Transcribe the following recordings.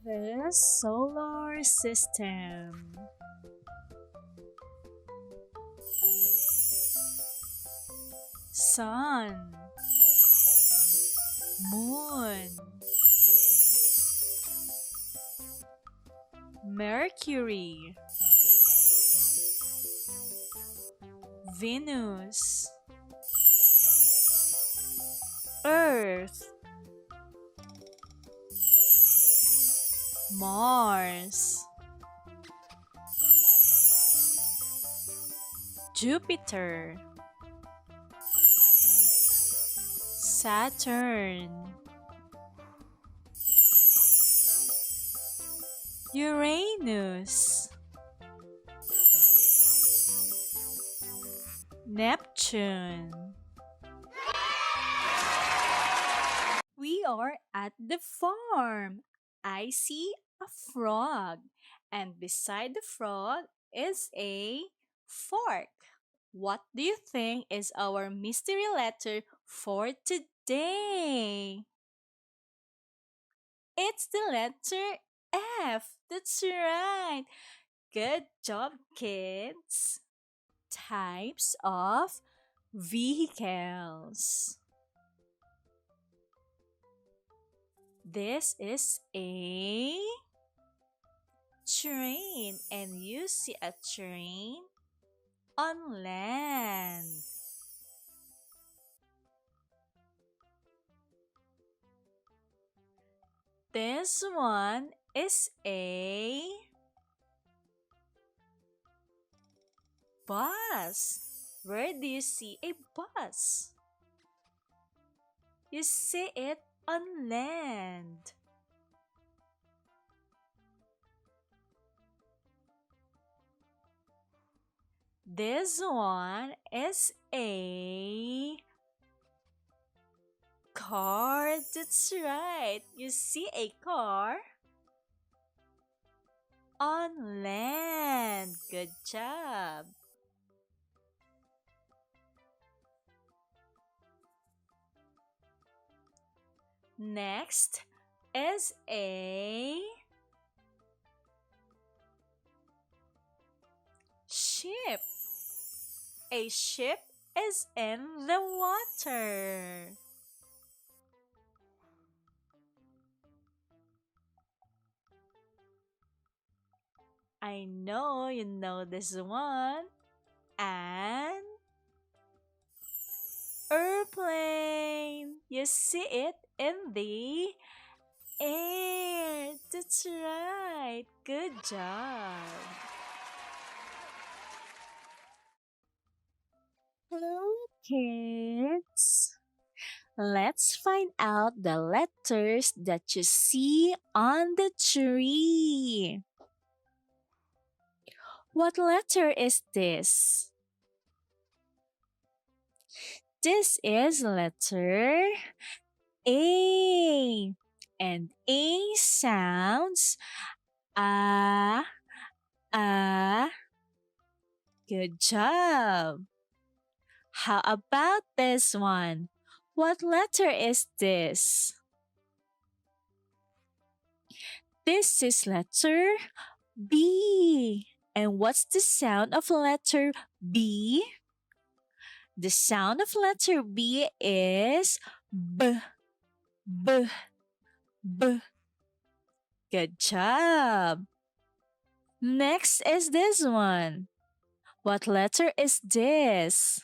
The solar system. Sun, Moon, Mercury, Venus, Earth, Mars, Jupiter, Saturn, Uranus, Neptune. We are at the farm. I see a frog, and beside the frog is a fork. What do you think is our mystery letter for today? It's the letter F. That's right. Good job, kids. Types of vehicles. This is a train, and you see a train on land. This one is a bus. Where do you see a bus? You see it on land. This one is a car. That's right. You see a car on land. Good job. Next is a ship. A ship is in the water. I know you know this one. An airplane. You see it in the air. That's right. Good job. Hello, kids. Let's find out the letters that you see on the tree. What letter is this? This is letter A. And A sounds ah. Good job. How about this one? What letter is this? This is letter B. And what's the sound of letter B? The sound of letter B is B, B, B. Good job. Next is this one. What letter is this?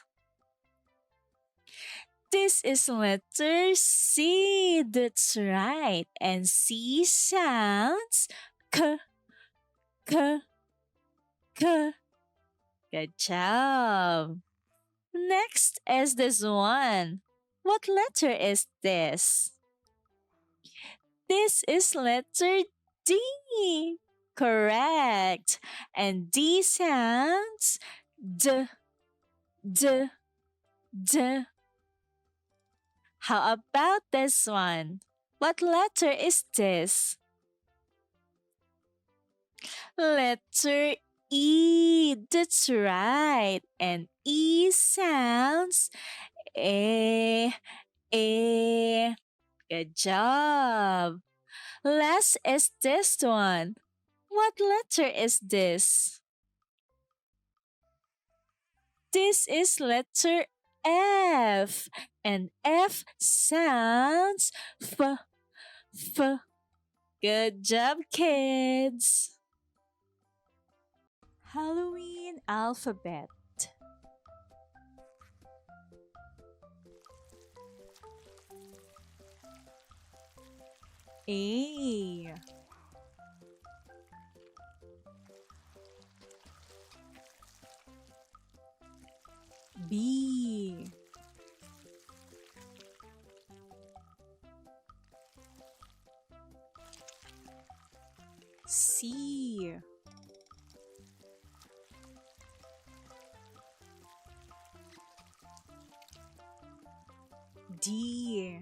This is letter C. That's right. And C sounds K, K, K. Good job. Next is this one. What letter is this? This is letter D. Correct. And D sounds D, D, D. How about this one? What letter is this? Letter E. That's right. And E sounds eh, eh. Good job. Last is this one. What letter is this? This is letter F. And F sounds f. Good job, kids. Halloween alphabet. A. B. C. D.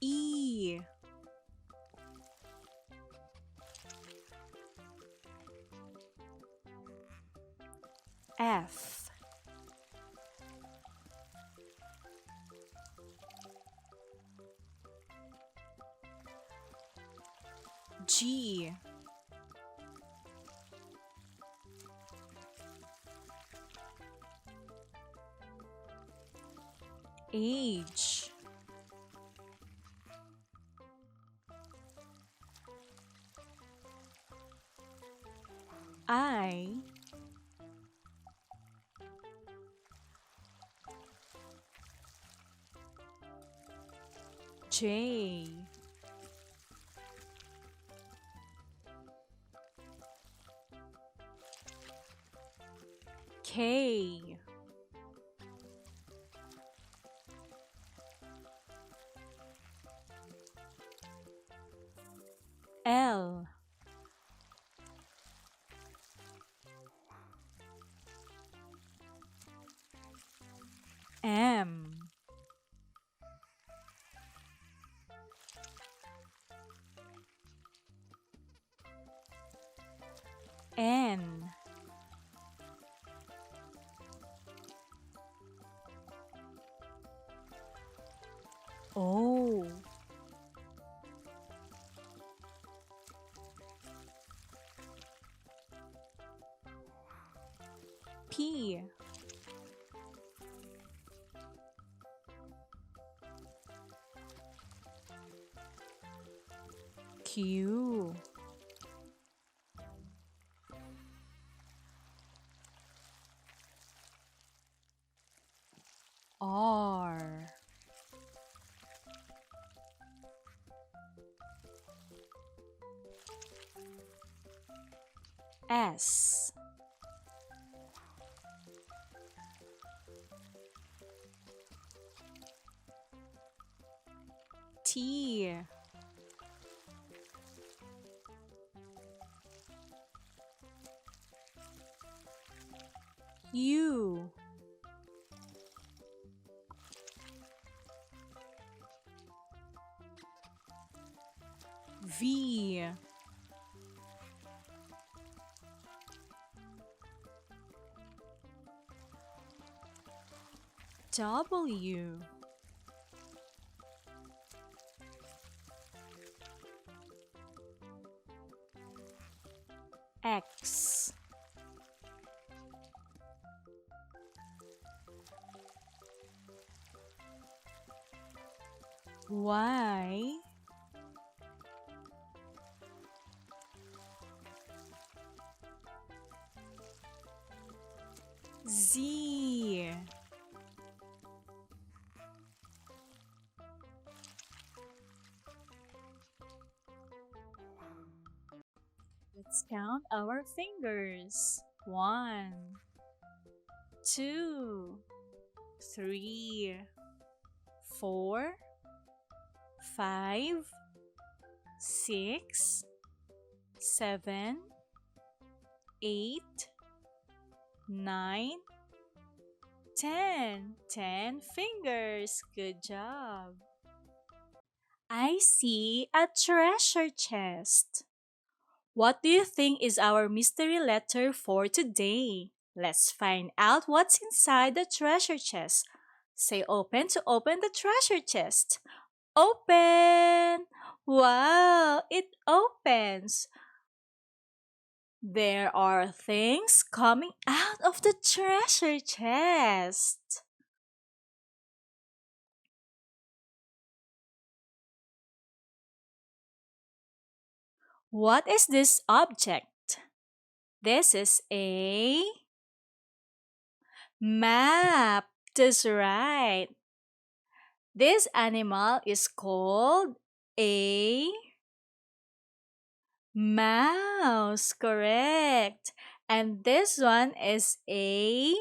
E. F. G. H. I. J. K. L. M. N. O. P. Q. R. S. T. U. V. W. X. Y. Z. Let's count our fingers. 1, 2, 3, 4, 5, 6, 7, 8, 9, 10. 10 fingers. Good job. I see a treasure chest. What do you think is our mystery letter for today? Let's find out what's inside the treasure chest. Say open to open the treasure chest. Open! Wow, it opens. There are things coming out of the treasure chest. What is this object? This is a map. That's right. This animal is called a mouse. Correct. And this one is a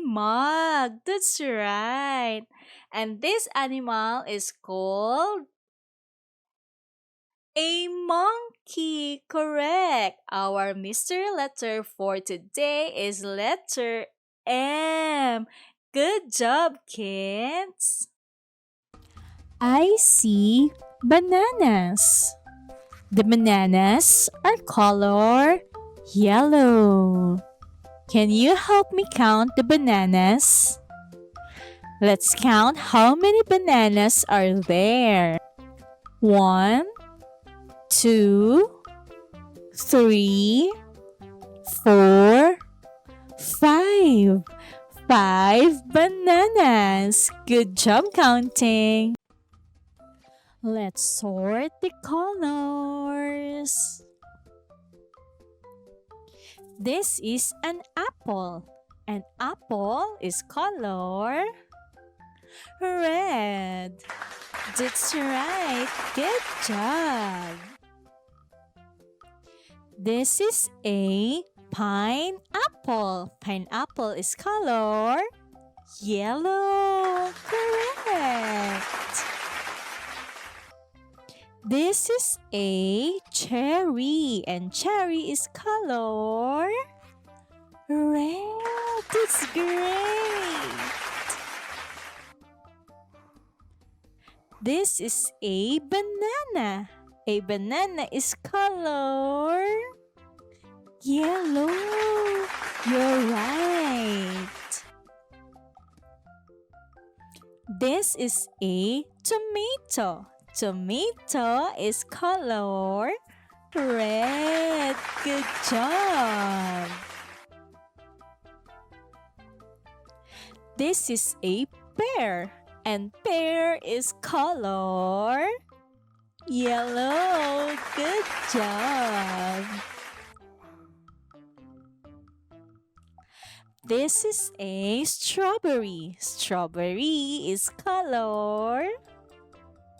mug. That's right. And this animal is called a monkey. Correct. Our mystery letter for today is letter M. Good job, kids. I see bananas. The bananas are color yellow. Can you help me count the bananas? Let's count how many bananas are there. 1, 2, 3, 4, 5. 5 bananas. Good job counting. Let's sort the colors. This is an apple. An apple is color red. That's right. Good job. This is a pineapple. Pineapple is color yellow. Correct. This is a cherry, and cherry is color red. That's great. This is a banana. A banana is color yellow. You're right. This is a tomato. Tomato is color red. Good job. This is a pear, and pear is color yellow. Good job. This is a strawberry. Strawberry is color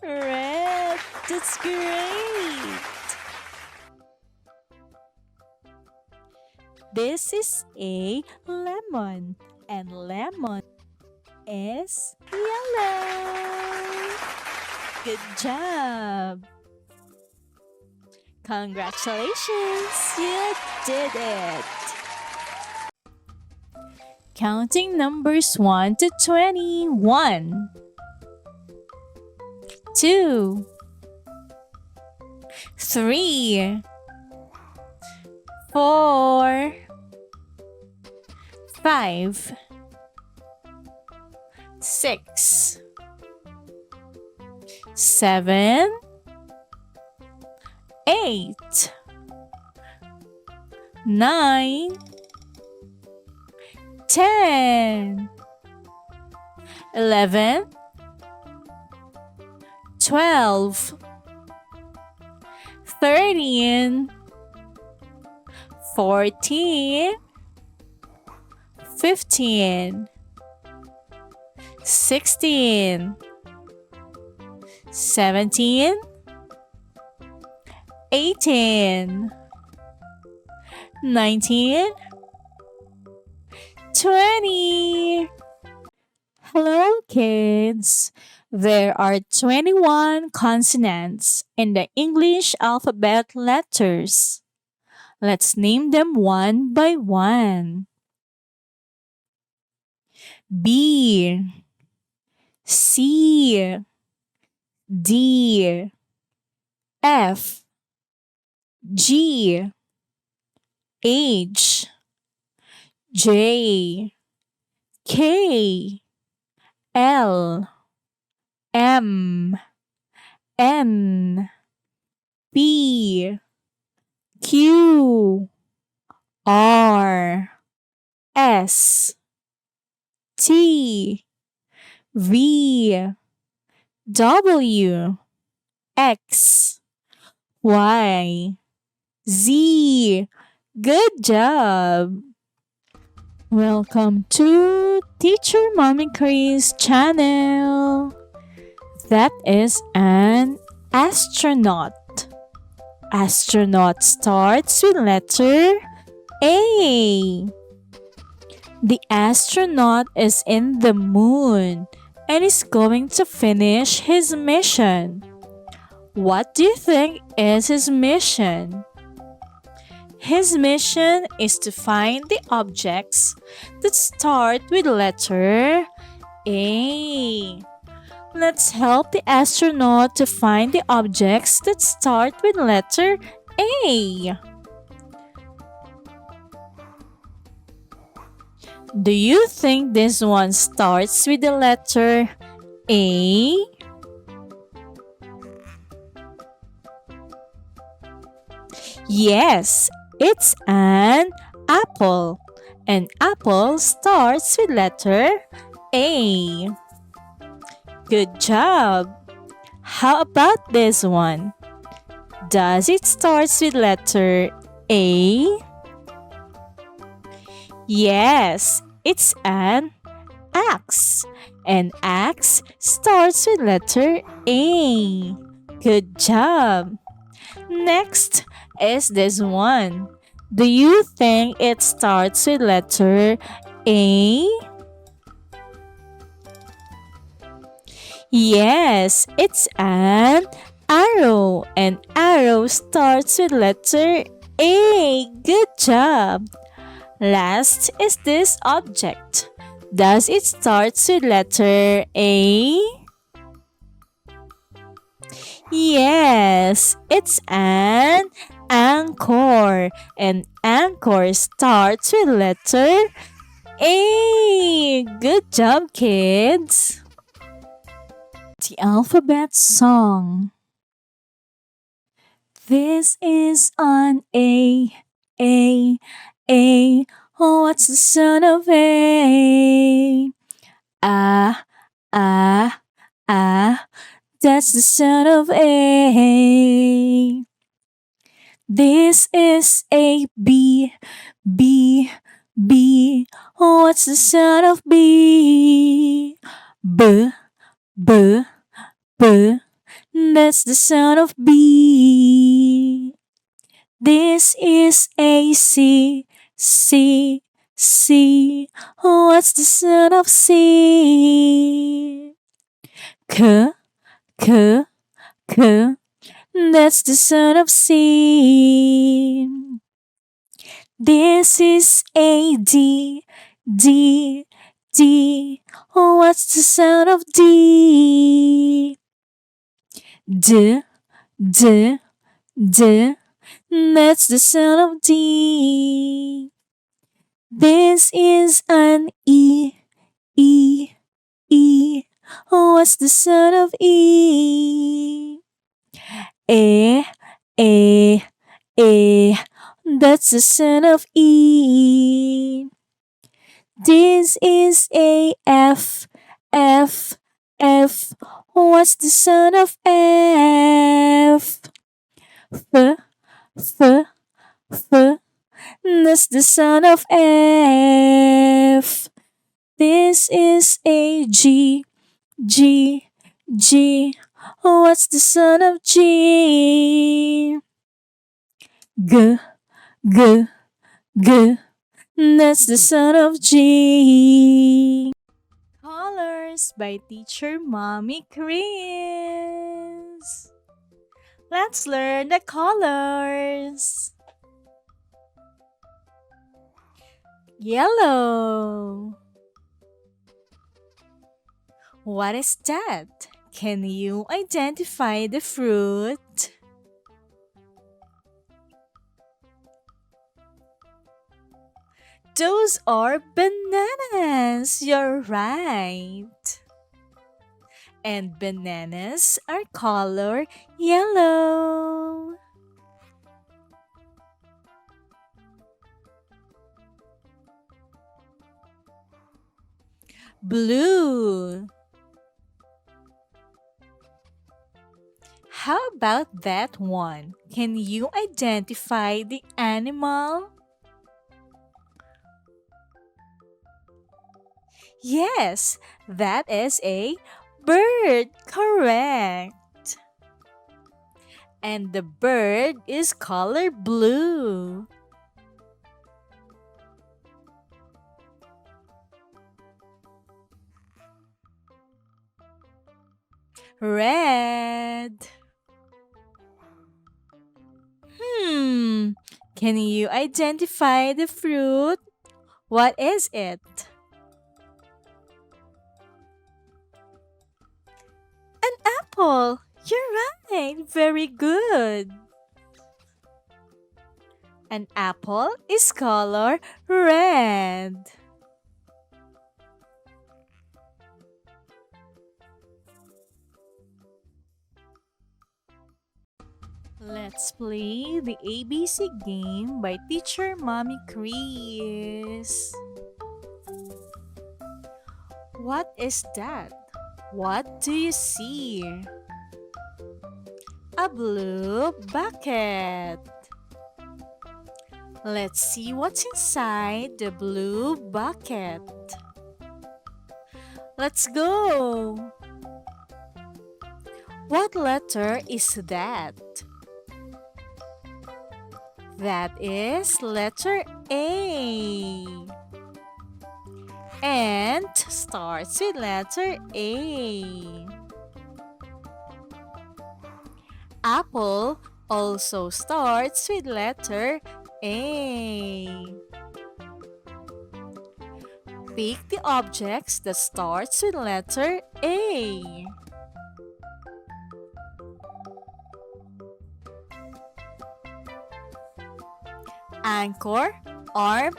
red. That's great. This is a lemon, and lemon is yellow. Good job. Congratulations, you did it. Counting numbers 1 to 20. 1, 2, 3, 4, 5, 6, 7, 8, 9, 10, 11, 12, 13, 14, 15, 16, 17, 18, 19, 20. Hello, kids. There are 21 consonants in the English alphabet letters. Let's name them one by one. B, C, D, F, G, H, J, K, L, M, N, P, Q, R, S, T, V, W, X, Y, Z. Good job! Welcome to Teacher Mommy Cris channel. That is an astronaut. Astronaut starts with letter A. The astronaut is in the moon and is going to finish his mission. What do you think is his mission? His mission is to find the objects that start with letter A. Let's help the astronaut to find the objects that start with letter A. Do you think this one starts with the letter A? Yes, it's an apple. An apple starts with letter A. Good job! How about this one? Does it start with letter A? Yes, it's an axe. An axe starts with letter A. Good job! Next is this one. Do you think it starts with letter A? Yes, it's an arrow. An arrow starts with letter A. Good job! Last is this object. Does it start with letter A? Yes, it's an anchor. An anchor starts with letter A. Good job, kids! The alphabet song. This is an A, A, A. Oh, what's the sound of A? Ah, ah, ah. That's the sound of A. This is a B, B, B. Oh, what's the sound of B? B, B, B. That's the sound of B. This is a C, C, C. Oh, what's the sound of C? K, K, K. That's the sound of C. This is a D, D, D. Oh, what's the sound of D? D, D, D. That's the sound of D. This is an E, E, E. Oh, what's the sound of E? A, A, A. That's the sound of E. This is a F, F, F. What's the sound of F? F, F, F. That's the sound of F. This is a G, G, G. What's the sound of G? G, G, G. That's the sound of G. Colors by Teacher Mommy Cris. Let's learn the colors. Yellow. What is that? Can you identify the fruit? Those are bananas. You're right. And bananas are color yellow. Blue. How about that one? Can you identify the animal? Yes, that is a bird. Correct. And the bird is color blue. Red. Hmm. Can you identify the fruit? What is it? An apple. You're right. Very good. An apple is color red. Let's play the ABC game by Teacher Mommy Cris. What is that? What do you see? A blue bucket. Let's see what's inside the blue bucket. Let's go! What letter is that? That is letter A. And starts with letter A. Apple also starts with letter A. Pick the objects that starts with letter A. Anchor, arm,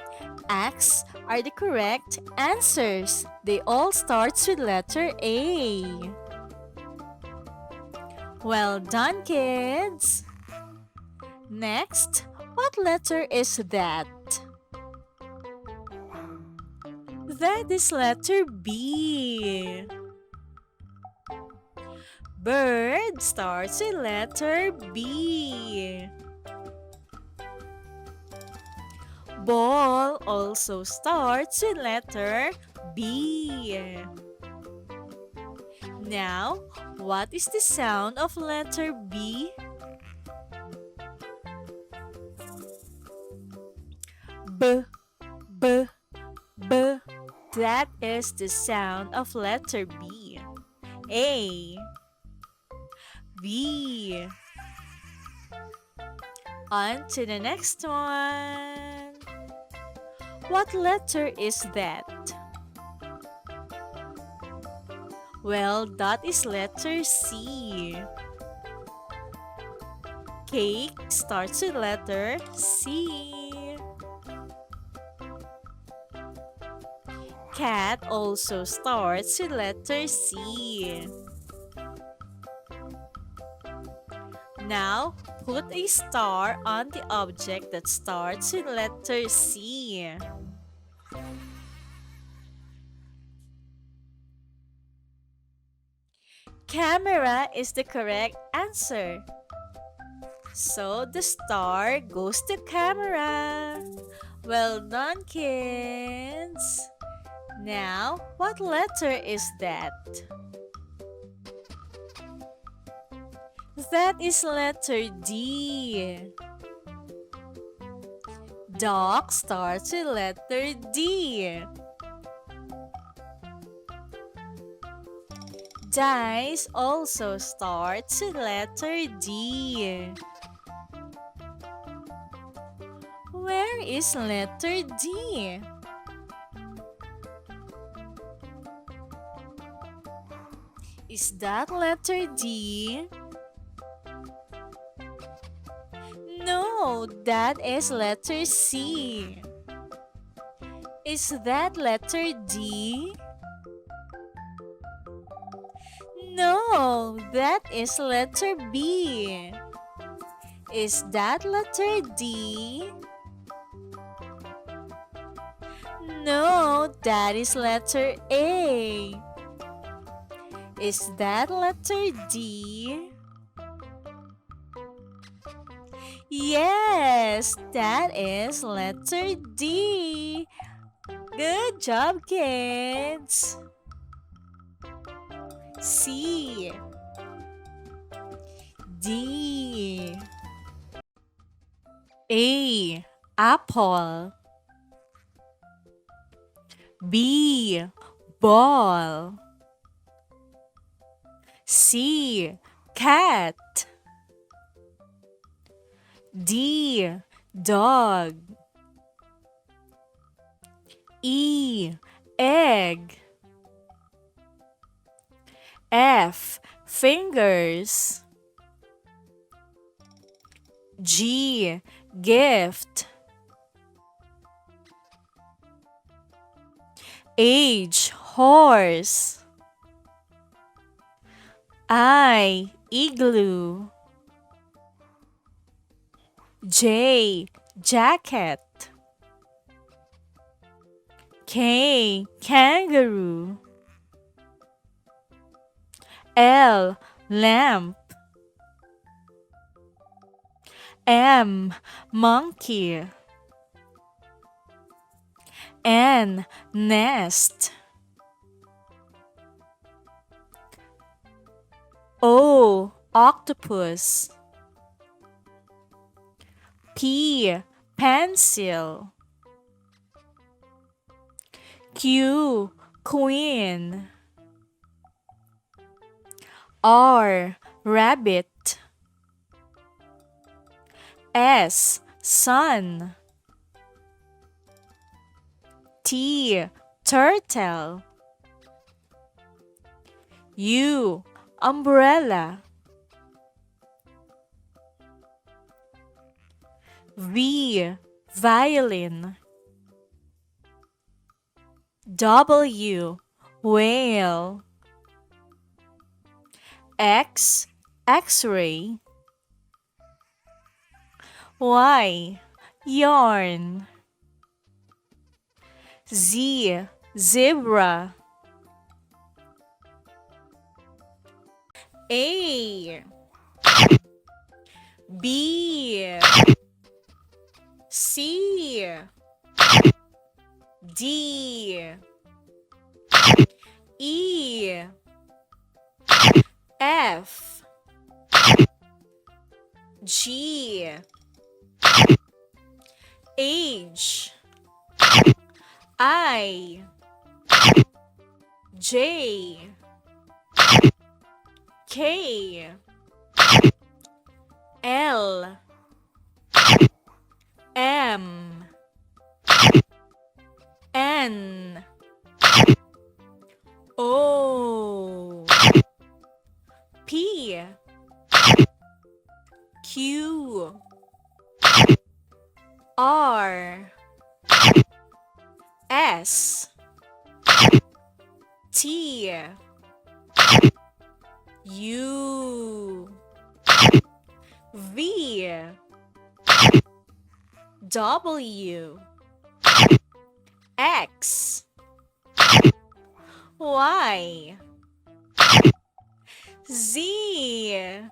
axe are the correct answers. They all start with letter A. Well done, kids! Next, what letter is that? That is letter B. Bird starts with letter B. Ball also starts with letter B. Now, what is the sound of letter B? B, B, B. That is the sound of letter B. A, B. On to the next one. What letter is that? Well, that is letter C. Cake starts with letter C. Cat also starts with letter C. Now, put a star on the object that starts with letter C. Camera is the correct answer. So the star goes to camera. Well done, kids. Now, what letter is that? That is letter D. Dog starts with letter D. Dice also starts with letter D. Where is letter D? Is that letter D? No, that is letter C. Is that letter D? No, that is letter B. Is that letter D? No, that is letter A. Is that letter D? Yes, that is letter D. Good job, kids. C. D. A. Apple. B. Ball. C. Cat. D. Dog. E. Egg. F. Fingers. G. Gift. H. Horse. I. Igloo. J. Jacket. K. Kangaroo. L. Lamp. M. Monkey. N. Nest. O. Octopus. P. Pencil. Q. Queen. R. Rabbit. S. Sun. T. Turtle. U. Umbrella. V. Violin. W. Whale. X. X-ray. Y. Yarn. Z. Zebra. A. B. C. D. E. F. G. H. I. J. K. L. M. N. O. P. Q. R. S. T. U. V. W. X. Y. Z.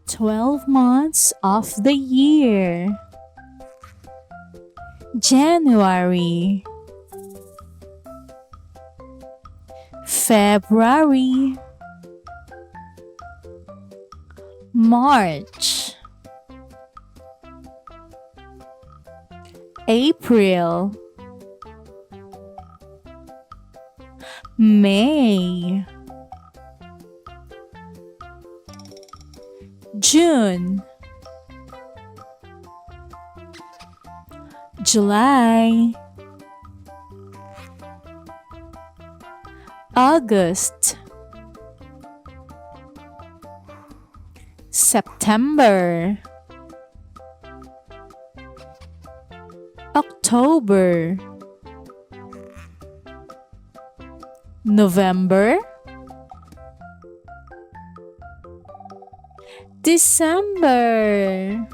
12 months of the year. January, February, March, April, May, June, July, August, September, October, November, December.